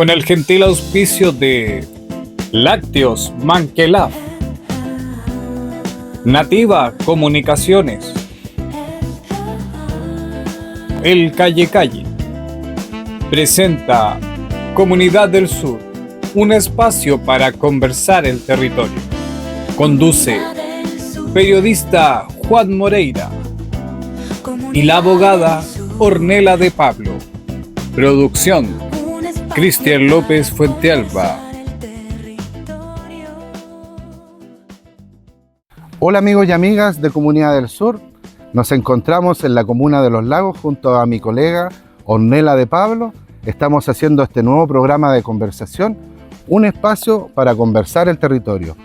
con el gentil auspicio de Lácteos Manquelaf, Nativa Comunicaciones, El Calle Calle, presenta Comunidad del Sur, un espacio para conversar el territorio. Conduce periodista Juan Moreira y la abogada Ornella de Pablo. Producción Cristian López Fuentealba. Hola amigos y amigas de Comunidad del Sur. Nos encontramos en la comuna de Los Lagos junto a mi colega Ornella de Pablo. Estamos haciendo este nuevo programa de conversación, un espacio para conversar el territorio.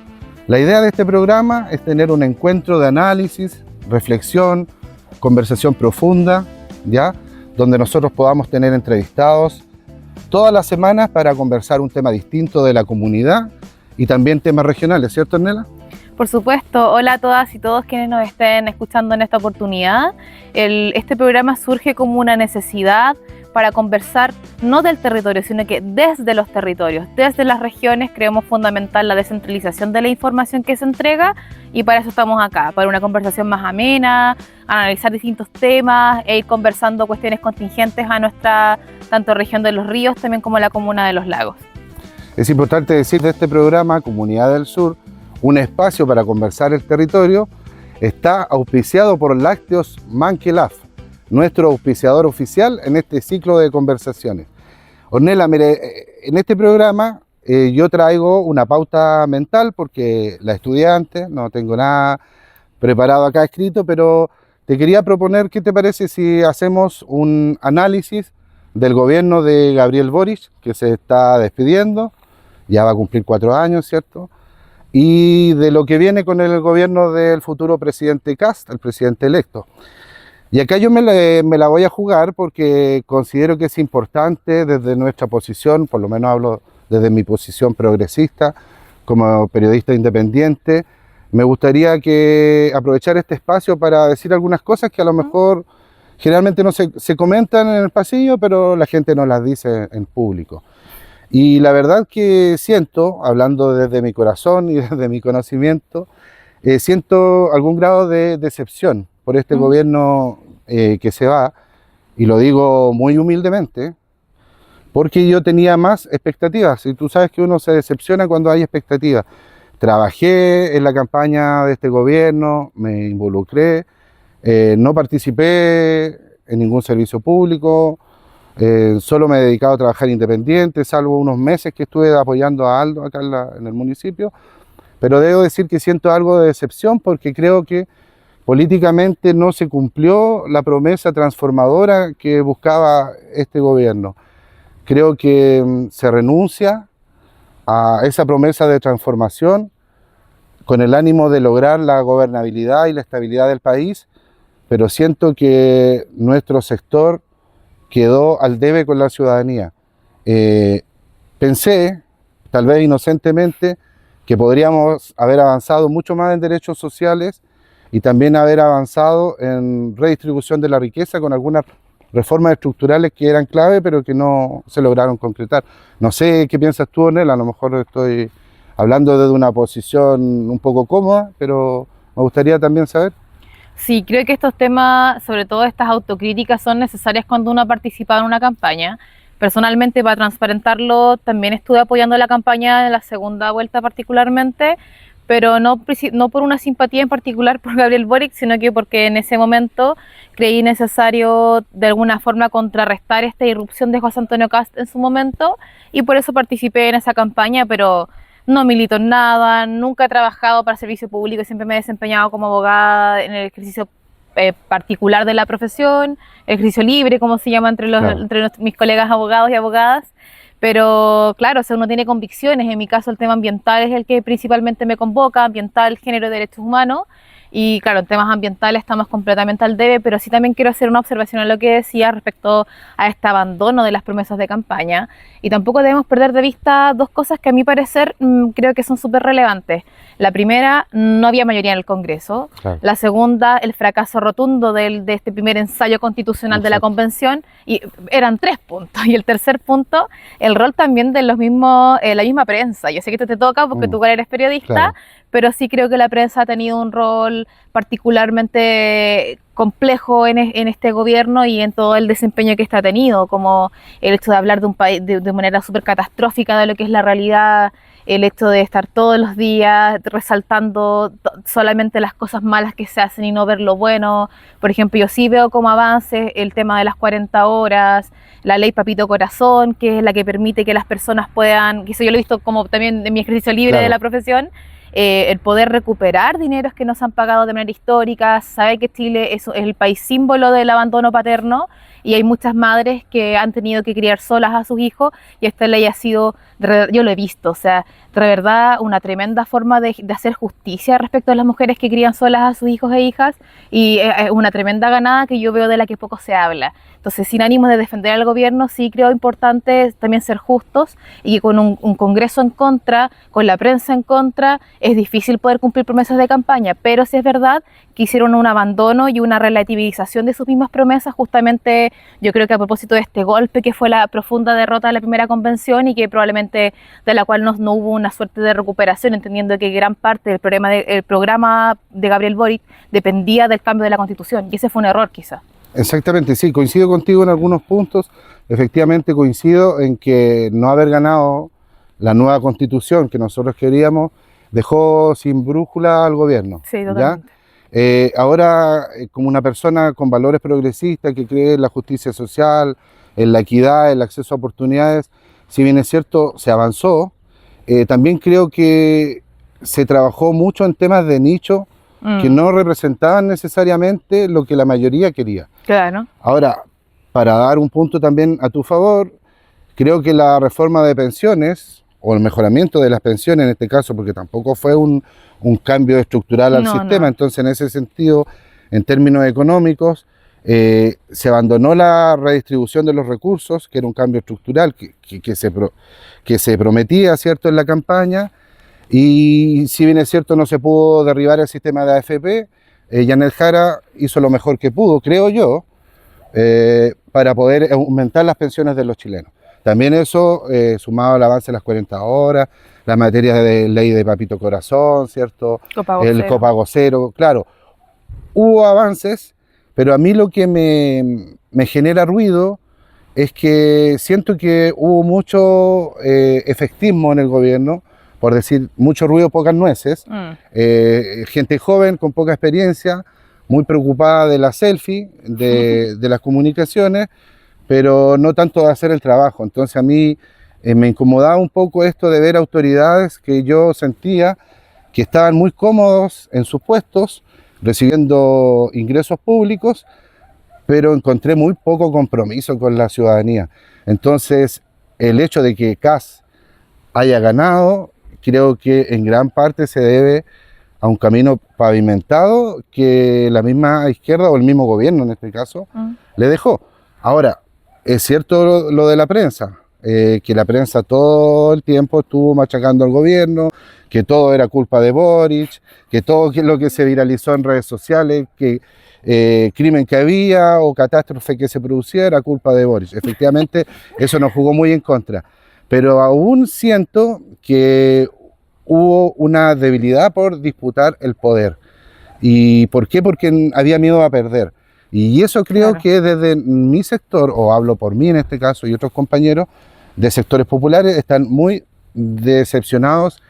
La idea de este programa es tener un encuentro de análisis, reflexión, conversación profunda, ¿ya? Donde nosotros podamos tener entrevistados todas las semanas para conversar un tema distinto de la comunidad y también temas regionales, ¿cierto, Ornella? Por supuesto. Hola a todas y todos quienes nos estén escuchando en esta oportunidad. Este programa surge como una necesidad para conversar no del territorio, sino que desde los territorios, desde las regiones. Creemos fundamental la descentralización de la información que se entrega y para eso estamos acá, para una conversación más amena, analizar distintos temas e ir conversando cuestiones contingentes a nuestra tanto región de Los Ríos también como la comuna de Los Lagos. Es importante decir de este programa, Comunidad del Sur, un espacio para conversar el territorio, está auspiciado por Lácteos Manquelaf, nuestro auspiciador oficial en este ciclo de conversaciones. Ornella, mire, en este programa yo traigo una pauta mental porque la estudié antes, no tengo nada preparado acá escrito, pero te quería proponer, ¿qué te parece si hacemos un análisis del gobierno de Gabriel Boric, que se está despidiendo, ya va a cumplir 4 años, ¿cierto? Y de lo que viene con el gobierno del futuro presidente Kast, el presidente electo. Y acá yo me la voy a jugar porque considero que es importante desde nuestra posición, por lo menos hablo desde mi posición progresista, como periodista independiente, me gustaría aprovechar este espacio para decir algunas cosas que a lo mejor generalmente no se comentan en el pasillo, pero la gente no las dice en público. Y la verdad que siento, hablando desde mi corazón y desde mi conocimiento, siento algún grado de decepción por este gobierno que se va, y lo digo muy humildemente, porque yo tenía más expectativas, y tú sabes que uno se decepciona cuando hay expectativas. Trabajé en la campaña de este gobierno, me involucré, no participé en ningún servicio público, solo me he dedicado a trabajar independiente, salvo unos meses que estuve apoyando a Aldo acá en el municipio, pero debo decir que siento algo de decepción porque creo que políticamente no se cumplió la promesa transformadora que buscaba este gobierno. Creo que se renuncia a esa promesa de transformación con el ánimo de lograr la gobernabilidad y la estabilidad del país, pero siento que nuestro sector quedó al debe con la ciudadanía. Pensé, tal vez inocentemente, que podríamos haber avanzado mucho más en derechos sociales y también haber avanzado en redistribución de la riqueza con algunas reformas estructurales que eran clave, pero que no se lograron concretar. No sé qué piensas tú, Ornella, a lo mejor estoy hablando desde una posición un poco cómoda, pero me gustaría también saber. Sí, creo que estos temas, sobre todo estas autocríticas, son necesarias cuando uno ha participado en una campaña. Personalmente, para transparentarlo, también estuve apoyando la campaña en la segunda vuelta particularmente, pero no por una simpatía en particular por Gabriel Boric, sino que porque en ese momento creí necesario de alguna forma contrarrestar esta irrupción de José Antonio Kast en su momento, y por eso participé en esa campaña, pero no milito en nada, nunca he trabajado para servicio público, siempre me he desempeñado como abogada en el ejercicio particular de la profesión, el ejercicio libre, como se llama entre mis colegas abogados y abogadas. Pero claro, o sea, uno tiene convicciones. En mi caso el tema ambiental es el que principalmente me convoca, ambiental, género y derechos humanos, y claro, en temas ambientales estamos completamente al debe, pero sí también quiero hacer una observación a lo que decía respecto a este abandono de las promesas de campaña, y tampoco debemos perder de vista dos cosas que a mi parecer creo que son súper relevantes. La primera, no había mayoría en el Congreso. Claro. La segunda, el fracaso rotundo de este primer ensayo constitucional de la Convención, y eran 3 puntos. Y el tercer punto, el rol también de los mismos, la misma prensa. Yo sé que esto te toca porque tú eres periodista, claro. pero sí creo que la prensa ha tenido un rol particularmente complejo en este gobierno y en todo el desempeño que está tenido, como el hecho de hablar de un país de manera súper catastrófica de lo que es la realidad, el hecho de estar todos los días resaltando solamente las cosas malas que se hacen y no ver lo bueno. Por ejemplo, yo sí veo como avance el tema de las 40 horas, la ley Papito Corazón, que es la que permite que las personas puedan, que eso yo lo he visto como también en mi ejercicio libre Claro. de la profesión, el poder recuperar dineros que nos han pagado de manera histórica. Sabe que Chile es el país símbolo del abandono paterno y hay muchas madres que han tenido que criar solas a sus hijos, y esta ley ha sido, yo lo he visto, o sea, de verdad una tremenda forma de hacer justicia respecto a las mujeres que crían solas a sus hijos e hijas, y es una tremenda ganada que yo veo de la que poco se habla. Entonces, sin ánimo de defender al gobierno, sí creo importante también ser justos, y que con un Congreso en contra, con la prensa en contra, es difícil poder cumplir promesas de campaña, pero sí es verdad que hicieron un abandono y una relativización de sus mismas promesas, justamente yo creo que a propósito de este golpe que fue la profunda derrota de la primera convención, y que probablemente de la cual no hubo una suerte de recuperación, entendiendo que gran parte del programa de Gabriel Boric dependía del cambio de la Constitución, y ese fue un error quizá. Exactamente, sí, coincido contigo en algunos puntos. Efectivamente coincido en que no haber ganado la nueva Constitución que nosotros queríamos dejó sin brújula al gobierno. Sí, ¿ya? totalmente. Ahora, como una persona con valores progresistas que cree en la justicia social, en la equidad, el acceso a oportunidades, si bien es cierto, se avanzó, también creo que se trabajó mucho en temas de nicho que no representaban necesariamente lo que la mayoría quería. Claro. Ahora, para dar un punto también a tu favor, creo que la reforma de pensiones, o el mejoramiento de las pensiones en este caso, porque tampoco fue un cambio estructural al sistema, entonces en ese sentido, en términos económicos, se abandonó la redistribución de los recursos, que era un cambio estructural que se prometía, ¿cierto?, en la campaña, y si bien es cierto no se pudo derribar el sistema de AFP, Yanel Jara hizo lo mejor que pudo, creo yo, para poder aumentar las pensiones de los chilenos. También eso, sumado al avance de las 40 horas, la materia de ley de Papito Corazón, ¿cierto? El copago cero, claro. Hubo avances, pero a mí lo que me genera ruido es que siento que hubo mucho efectismo en el gobierno, por decir, mucho ruido, pocas nueces. Gente joven, con poca experiencia, muy preocupada de la selfie, de las comunicaciones, pero no tanto de hacer el trabajo. Entonces a mí me incomodaba un poco esto de ver autoridades que yo sentía que estaban muy cómodos en sus puestos, recibiendo ingresos públicos, pero encontré muy poco compromiso con la ciudadanía. Entonces el hecho de que Kast haya ganado, creo que en gran parte se debe a un camino pavimentado que la misma izquierda, o el mismo gobierno en este caso, le dejó. Ahora, es cierto lo de la prensa, que la prensa todo el tiempo estuvo machacando al gobierno, que todo era culpa de Boric, que todo lo que se viralizó en redes sociales, que crimen que había o catástrofe que se producía era culpa de Boric. Efectivamente, eso nos jugó muy en contra. Pero aún siento que hubo una debilidad por disputar el poder. ¿Y por qué? Porque había miedo a perder. Y eso creo que desde mi sector, o hablo por mí en este caso y otros compañeros de sectores populares, están muy decepcionados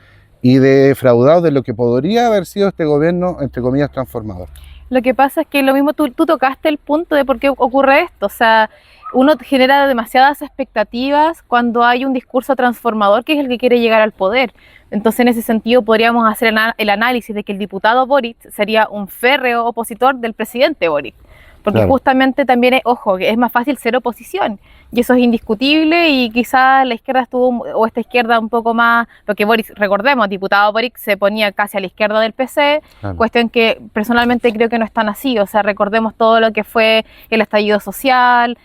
y defraudados de lo que podría haber sido este gobierno, entre comillas, transformador. Lo que pasa es que lo mismo tú tocaste el punto de por qué ocurre esto. O sea, uno genera demasiadas expectativas cuando hay un discurso transformador que es el que quiere llegar al poder. Entonces, en ese sentido, podríamos hacer el análisis de que el diputado Boric sería un férreo opositor del presidente Boric. Porque justamente también, ojo, que es más fácil ser oposición. y eso es indiscutible, y quizás la izquierda estuvo, o esta izquierda un poco más, porque Boric, recordemos, diputado Boric se ponía casi a la izquierda del PC, Claro. cuestión que personalmente creo que no es tan así, o sea, recordemos todo lo que fue el estallido social,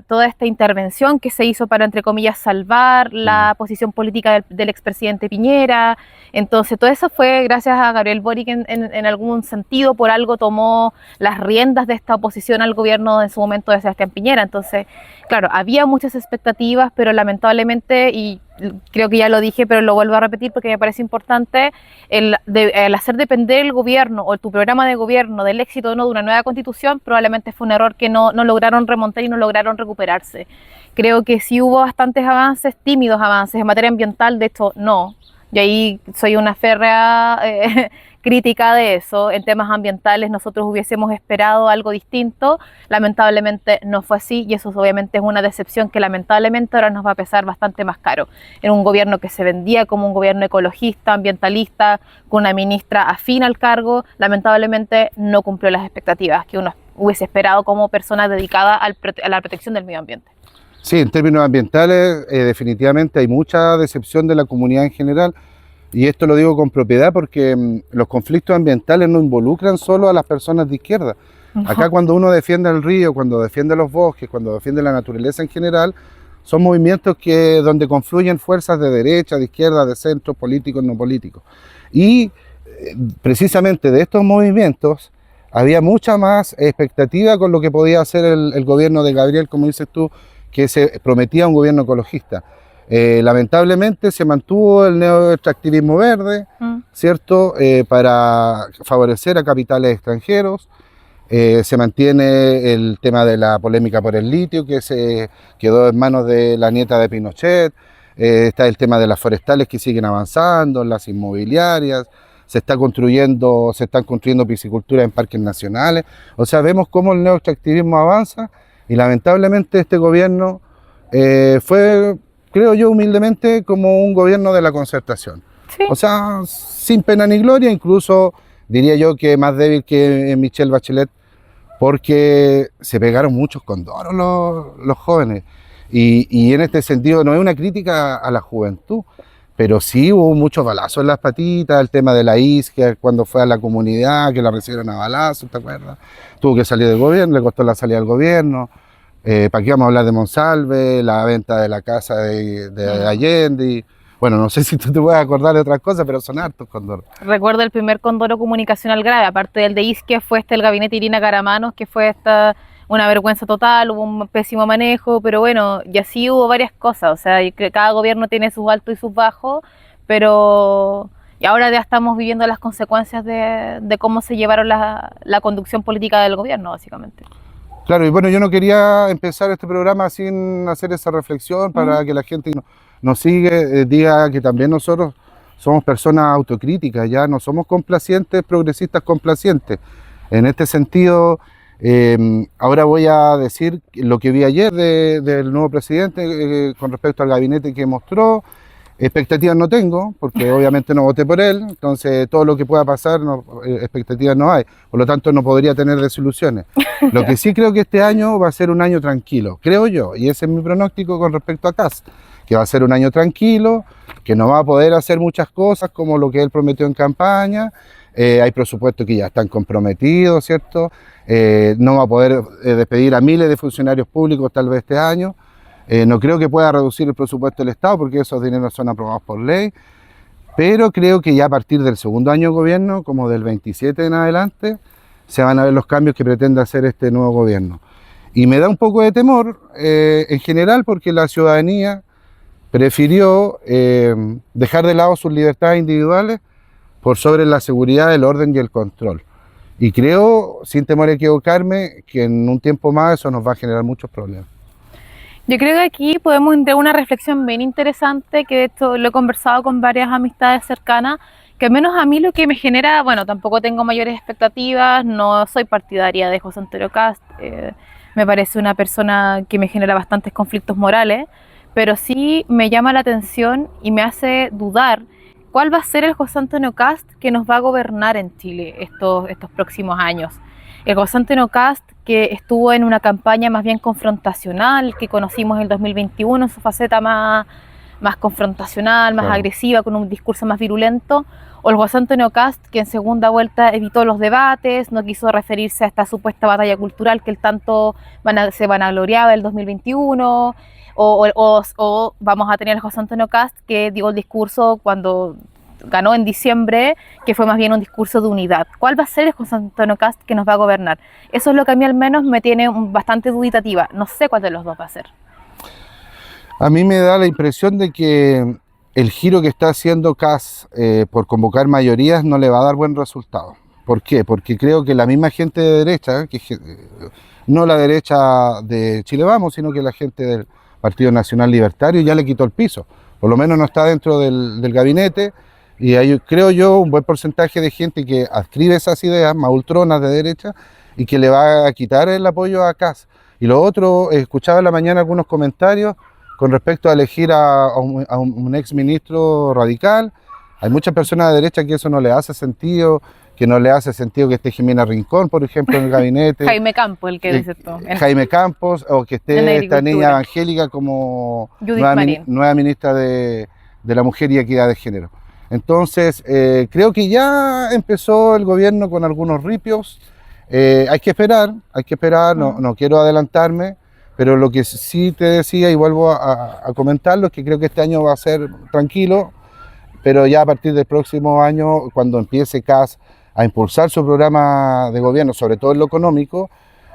toda esta intervención que se hizo para, entre comillas, salvar la posición política del expresidente Piñera. Entonces, todo eso fue gracias a Gabriel Boric en algún sentido, por algo tomó las riendas de esta oposición al gobierno en su momento de Sebastián Piñera. Entonces, claro, había muchas expectativas, pero lamentablemente, y creo que ya lo dije, pero lo vuelvo a repetir porque me parece importante, el hacer depender el gobierno o tu programa de gobierno del éxito o no de una nueva constitución, probablemente fue un error que no lograron remontar y no lograron recuperarse. Creo que sí hubo bastantes avances, tímidos avances en materia ambiental, de hecho no, y ahí soy una férrea crítica de eso. En temas ambientales nosotros hubiésemos esperado algo distinto, lamentablemente no fue así, y eso obviamente es una decepción que lamentablemente ahora nos va a pesar bastante más caro. En un gobierno que se vendía como un gobierno ecologista, ambientalista, con una ministra afín al cargo, lamentablemente no cumplió las expectativas que uno hubiese esperado como persona dedicada a la protección del medio ambiente. Sí, en términos ambientales, definitivamente hay mucha decepción de la comunidad en general, y esto lo digo con propiedad porque los conflictos ambientales no involucran solo a las personas de izquierda. No. Acá cuando uno defiende el río, cuando defiende los bosques, cuando defiende la naturaleza en general, son movimientos donde confluyen fuerzas de derecha, de izquierda, de centro, políticos, no políticos. Y precisamente de estos movimientos había mucha más expectativa con lo que podía hacer el gobierno de Gabriel, como dices tú, que se prometía un gobierno ecologista. Lamentablemente se mantuvo el neoextractivismo verde, ¿cierto? Para favorecer a capitales extranjeros. Se mantiene el tema de la polémica por el litio, que se quedó en manos de la nieta de Pinochet. Está el tema de las forestales que siguen avanzando, las inmobiliarias. Se están construyendo piscicultura en parques nacionales. O sea, vemos cómo el neoextractivismo avanza, y lamentablemente este gobierno fue, creo yo humildemente, como un gobierno de la concertación. Sí. O sea, sin pena ni gloria, incluso diría yo que más débil que Michelle Bachelet, porque se pegaron muchos condoros los jóvenes. Y en este sentido no es una crítica a la juventud, pero sí hubo muchos balazos en las patitas, el tema de la isquia, cuando fue a la comunidad, que la recibieron a balazos, ¿te acuerdas? Tuvo que salir del gobierno, le costó la salida del gobierno. ¿Para qué vamos a hablar de Monsalve, la venta de la casa de Allende? Y, bueno, no sé si tú te puedes acordar de otras cosas, pero son hartos condoros. Recuerdo el primer condoro comunicacional grave, aparte del de Isquia, fue el gabinete Irina Caramanos, que fue una vergüenza total, hubo un pésimo manejo, pero bueno, y así hubo varias cosas. O sea, cada gobierno tiene sus altos y sus bajos, pero y ahora ya estamos viviendo las consecuencias de cómo se llevaron la conducción política del gobierno, básicamente. Claro, y bueno, yo no quería empezar este programa sin hacer esa reflexión para que la gente nos sigue, diga que también nosotros somos personas autocríticas, ya no somos complacientes, progresistas complacientes. En este sentido, ahora voy a decir lo que vi ayer del nuevo presidente con respecto al gabinete que mostró. Expectativas no tengo, porque obviamente no voté por él, entonces todo lo que pueda pasar, expectativas no hay, por lo tanto no podría tener desilusiones. Lo que sí creo que este año va a ser un año tranquilo, creo yo, y ese es mi pronóstico con respecto a Kast, que va a ser un año tranquilo, que no va a poder hacer muchas cosas como lo que él prometió en campaña. Hay presupuestos que ya están comprometidos, ¿cierto? No va a poder despedir a miles de funcionarios públicos tal vez este año. No creo que pueda reducir el presupuesto del Estado porque esos dineros son aprobados por ley, pero creo que ya a partir del segundo año de gobierno, como del 27 en adelante, se van a ver los cambios que pretende hacer este nuevo gobierno. Y me da un poco de temor en general porque la ciudadanía prefirió dejar de lado sus libertades individuales por sobre la seguridad, el orden y el control. Y creo, sin temor a equivocarme, que en un tiempo más eso nos va a generar muchos problemas. Yo creo que aquí podemos entrar en una reflexión bien interesante, que de hecho lo he conversado con varias amistades cercanas, que al menos a mí lo que me genera, bueno, tampoco tengo mayores expectativas, no soy partidaria de José Antonio Kast, me parece una persona que me genera bastantes conflictos morales, pero sí me llama la atención y me hace dudar cuál va a ser el José Antonio Kast que nos va a gobernar en Chile estos próximos años. El José Antonio Kast que estuvo en una campaña más bien confrontacional, que conocimos en el 2021 en su faceta más confrontacional, más agresiva, con un discurso más virulento, o el José Antonio Kast, que en segunda vuelta evitó los debates, no quiso referirse a esta supuesta batalla cultural que él tanto se vanagloriaba el 2021, o vamos a tener al José Antonio Kast, que dio el discurso cuando ganó en diciembre, que fue más bien un discurso de unidad. ¿Cuál va a ser el José Antonio Kast que nos va a gobernar? Eso es lo que a mí al menos me tiene bastante dubitativa. No sé cuál de los dos va a ser. A mí me da la impresión de que el giro que está haciendo Kast por convocar mayorías no le va a dar buen resultado. ¿Por qué? Porque creo que la misma gente de derecha, no la derecha de Chile Vamos, sino que la gente del Partido Nacional Libertario ya le quitó el piso. Por lo menos no está dentro del gabinete, y hay, creo yo, un buen porcentaje de gente que adscribe esas ideas más ultronas de derecha y que le va a quitar el apoyo a Kast. Y lo otro, escuchaba en la mañana algunos comentarios con respecto a elegir a un ex ministro radical. Hay muchas personas de derecha que eso no le hace sentido, que no le hace sentido que esté Jimena Rincón, por ejemplo, en el gabinete. Jaime Campos, el que dice todo. Jaime Campos, o que esté esta niña evangélica como nueva ministra de la Mujer y Equidad de Género. Entonces, creo que ya empezó el gobierno con algunos ripios. Hay que esperar, no quiero adelantarme, pero lo que sí te decía y vuelvo a comentarlo es que creo que este año va a ser tranquilo, pero ya a partir del próximo año, cuando empiece Kast a impulsar su programa de gobierno, sobre todo en lo económico,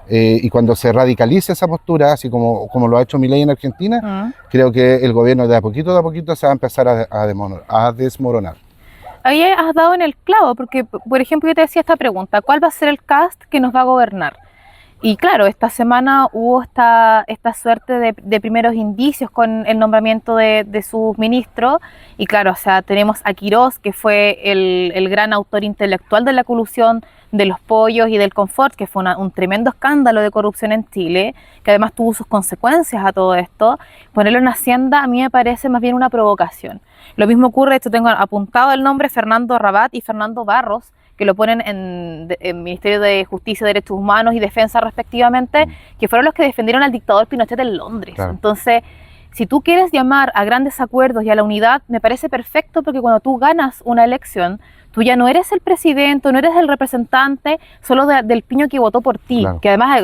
y cuando se radicalice esa postura, así como lo ha hecho Milei en Argentina, creo que el gobierno de a poquito se va a empezar a desmoronar. Ahí has dado en el clavo, porque, por ejemplo, yo te decía esta pregunta: ¿cuál va a ser el Kast que nos va a gobernar? Y claro, esta semana hubo esta suerte de primeros indicios con el nombramiento de sus ministros, y claro, o sea, tenemos a Quirós, que fue el gran autor intelectual de la colusión de los pollos y del confort, que fue un tremendo escándalo de corrupción en Chile, que además tuvo sus consecuencias a todo esto. Ponerlo en Hacienda a mí me parece más bien una provocación. Lo mismo ocurre, esto tengo apuntado el nombre, Fernando Rabat y Fernando Barros, que lo ponen en Ministerio de Justicia, Derechos Humanos y Defensa respectivamente, que fueron los que defendieron al dictador Pinochet en Londres. Claro. Entonces, si tú quieres llamar a grandes acuerdos y a la unidad, me parece perfecto, porque cuando tú ganas una elección, tú ya no eres el presidente, no eres el representante solo del piño que votó por ti, claro, que además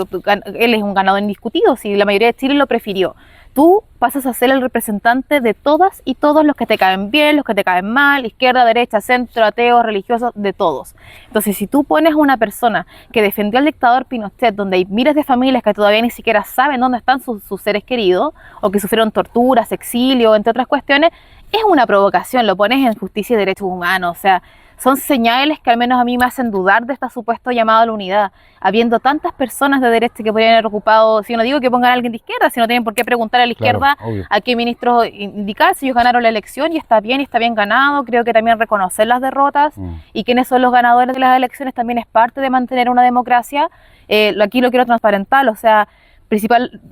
él es un ganador indiscutido, si la mayoría de Chile lo prefirió. Tú pasas a ser el representante de todas y todos, los que te caen bien, los que te caen mal, izquierda, derecha, centro, ateos, religiosos, de todos. Entonces, si tú pones a una persona que defendió al dictador Pinochet, donde hay miles de familias que todavía ni siquiera saben dónde están sus seres queridos, o que sufrieron torturas, exilio, entre otras cuestiones, es una provocación. Lo pones en Justicia y Derechos Humanos, o sea, son señales que al menos a mí me hacen dudar de este supuesto llamado a la unidad, habiendo tantas personas de derecha que podrían haber ocupado. Si no digo que pongan a alguien de izquierda, si no tienen por qué preguntar a la izquierda, claro, a qué ministros indicar, si ellos ganaron la elección y está bien ganado. Creo que también reconocer las derrotas y quiénes son los ganadores de las elecciones también es parte de mantener una democracia. Aquí lo quiero transparentar, o sea,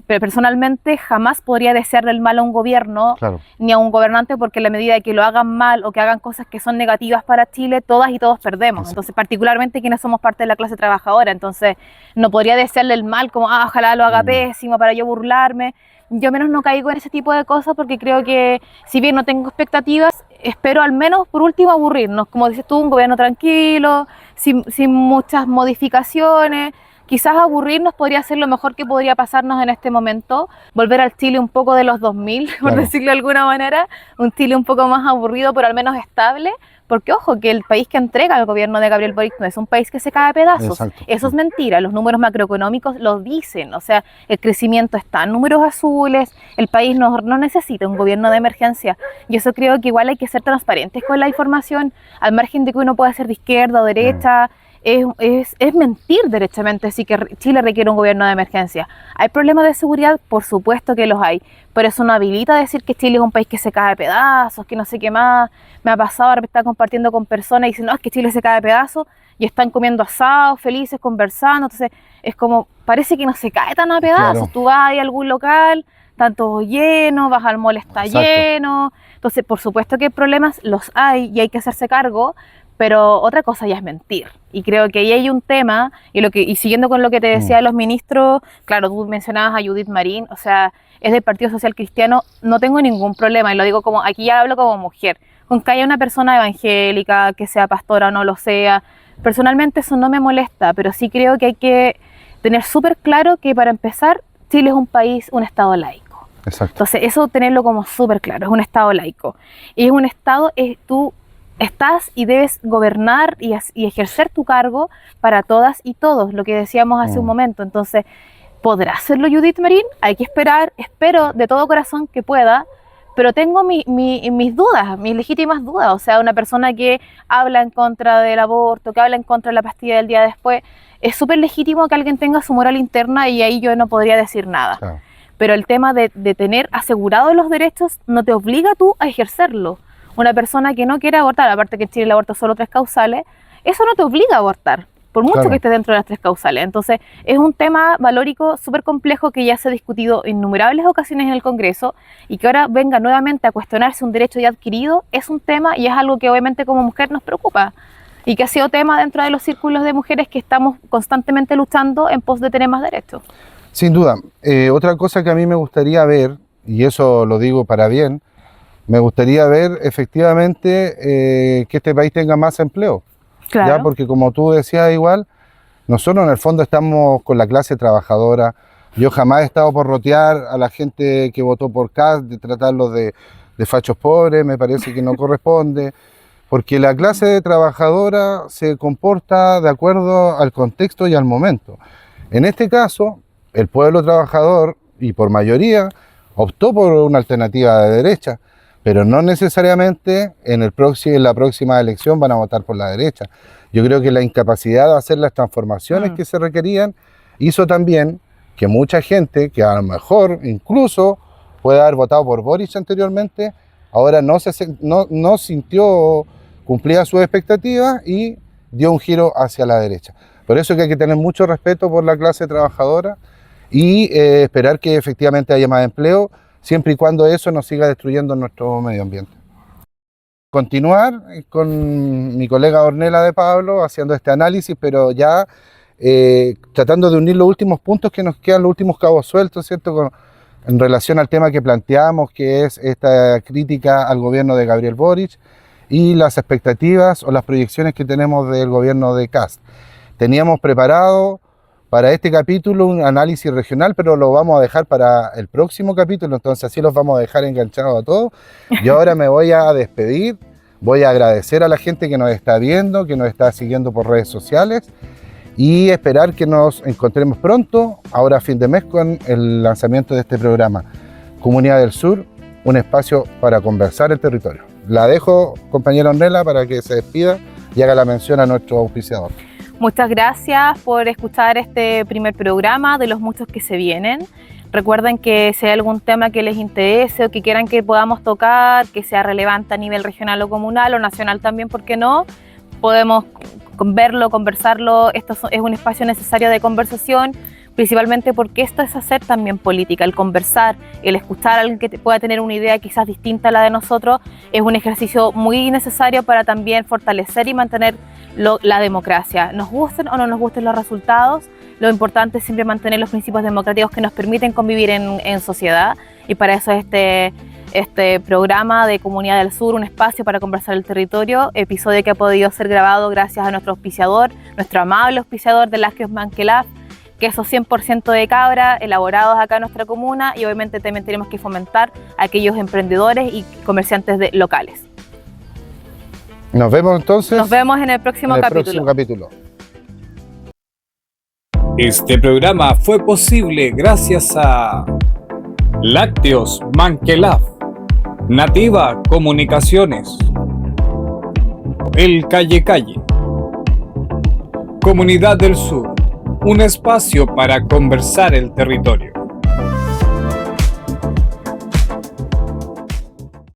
personalmente jamás podría desearle el mal a un gobierno, claro, ni a un gobernante, porque en la medida de que lo hagan mal o que hagan cosas que son negativas para Chile, todas y todos perdemos. Entonces, particularmente quienes somos parte de la clase trabajadora, entonces no podría desearle el mal como, ojalá lo haga pésimo para yo burlarme. Yo menos no caigo en ese tipo de cosas, porque creo que, si bien no tengo expectativas, espero al menos por último aburrirnos, como dices tú, un gobierno tranquilo, sin muchas modificaciones. Quizás aburrirnos podría ser lo mejor que podría pasarnos en este momento, volver al Chile un poco de los 2000, claro, por decirlo de alguna manera, un Chile un poco más aburrido, pero al menos estable, porque ojo, que el país que entrega al gobierno de Gabriel Boric no es un país que se cae a pedazos. Exacto. Eso es mentira, los números macroeconómicos lo dicen, o sea, el crecimiento está en números azules, el país no necesita un gobierno de emergencia, y eso creo que igual hay que ser transparentes con la información, al margen de que uno pueda ser de izquierda o derecha. Es mentir derechamente decir que Chile requiere un gobierno de emergencia. ¿Hay problemas de seguridad? Por supuesto que los hay, pero eso no habilita decir que Chile es un país que se cae a pedazos, que no sé qué más. Me ha pasado ahora estar compartiendo con personas y dicen, no, es que Chile se cae a pedazos, y están comiendo asados, felices, conversando. Entonces es como, parece que no se cae tan a pedazos. Claro. Tú vas a algún local, está todo lleno, vas al mall, está lleno. Entonces, por supuesto que problemas los hay y hay que hacerse cargo, pero otra cosa ya es mentir. Y creo que ahí hay un tema, y siguiendo con lo que te decía de los ministros, claro, tú mencionabas a Judith Marín, o sea, es del Partido Social Cristiano, no tengo ningún problema, y lo digo como, aquí ya hablo como mujer, con que haya una persona evangélica, que sea pastora o no lo sea, personalmente eso no me molesta, pero sí creo que hay que tener súper claro que para empezar, Chile es un país, un estado laico. Exacto. Entonces eso tenerlo como súper claro, es un estado laico. Y es un estado, tú estás y debes gobernar y ejercer tu cargo para todas y todos, lo que decíamos hace un momento. Entonces, ¿podrá hacerlo Judith Marín? Hay que esperar, espero de todo corazón que pueda, pero tengo mis dudas, mis legítimas dudas. O sea, una persona que habla en contra del aborto, que habla en contra de la pastilla del día después, es súper legítimo que alguien tenga su moral interna y ahí yo no podría decir nada. Claro. Pero el tema de tener asegurados los derechos no te obliga tú a ejercerlo. Una persona que no quiere abortar, aparte que en Chile el aborto es solo 3 causales, eso no te obliga a abortar, por mucho que estés dentro de las 3 causales. Entonces, es un tema valórico súper complejo que ya se ha discutido en innumerables ocasiones en el Congreso y que ahora venga nuevamente a cuestionarse un derecho ya adquirido, es un tema y es algo que obviamente como mujer nos preocupa y que ha sido tema dentro de los círculos de mujeres que estamos constantemente luchando en pos de tener más derechos. Sin duda. Otra cosa que a mí me gustaría ver, y eso lo digo para bien, me gustaría ver efectivamente que este país tenga más empleo. Claro. ¿Ya? Porque como tú decías igual, nosotros en el fondo estamos con la clase trabajadora. Yo jamás he estado por rotear a la gente que votó por Kast, de tratarlos de fachos pobres, me parece que no corresponde, porque la clase trabajadora se comporta de acuerdo al contexto y al momento. En este caso, el pueblo trabajador, y por mayoría, optó por una alternativa de derecha, pero no necesariamente en la próxima elección van a votar por la derecha. Yo creo que la incapacidad de hacer las transformaciones que se requerían hizo también que mucha gente, que a lo mejor incluso puede haber votado por Boric anteriormente, ahora no sintió cumplida sus expectativas y dio un giro hacia la derecha. Por eso que hay que tener mucho respeto por la clase trabajadora y esperar que efectivamente haya más empleo, siempre y cuando eso no siga destruyendo nuestro medio ambiente. Continuar con mi colega Ornella de Pablo haciendo este análisis, pero ya tratando de unir los últimos puntos que nos quedan, los últimos cabos sueltos, ¿cierto? En relación al tema que planteamos, que es esta crítica al gobierno de Gabriel Boric y las expectativas o las proyecciones que tenemos del gobierno de Kast. Teníamos preparado para este capítulo un análisis regional, pero lo vamos a dejar para el próximo capítulo, entonces así los vamos a dejar enganchados a todos. Yo ahora me voy a despedir, voy a agradecer a la gente que nos está viendo, que nos está siguiendo por redes sociales y esperar que nos encontremos pronto, ahora a fin de mes, con el lanzamiento de este programa, Comunidad del Sur, un espacio para conversar el territorio. La dejo, compañera Ornella, para que se despida y haga la mención a nuestro auspiciador. Muchas gracias por escuchar este primer programa de los muchos que se vienen. Recuerden que si hay algún tema que les interese o que quieran que podamos tocar, que sea relevante a nivel regional o comunal o nacional también, ¿por qué no? Podemos verlo, conversarlo. Esto es un espacio necesario de conversación, principalmente porque esto es hacer también política. El conversar, el escuchar a alguien que pueda tener una idea quizás distinta a la de nosotros, es un ejercicio muy necesario para también fortalecer y mantener la democracia. Nos gusten o no nos gusten los resultados, lo importante es siempre mantener los principios democráticos que nos permiten convivir en sociedad, y para eso es este programa de Comunidad del Sur, un espacio para conversar el territorio, episodio que ha podido ser grabado gracias a nuestro auspiciador, nuestro amable auspiciador de Lácteos Manquelaf, quesos 100% de cabra, elaborados acá en nuestra comuna, y obviamente también tenemos que fomentar a aquellos emprendedores y comerciantes locales. Nos vemos entonces. Nos vemos en el próximo capítulo. Este programa fue posible gracias a Lácteos Manquelaf, Nativa Comunicaciones, El Calle Calle, Comunidad del Sur, un espacio para conversar el territorio.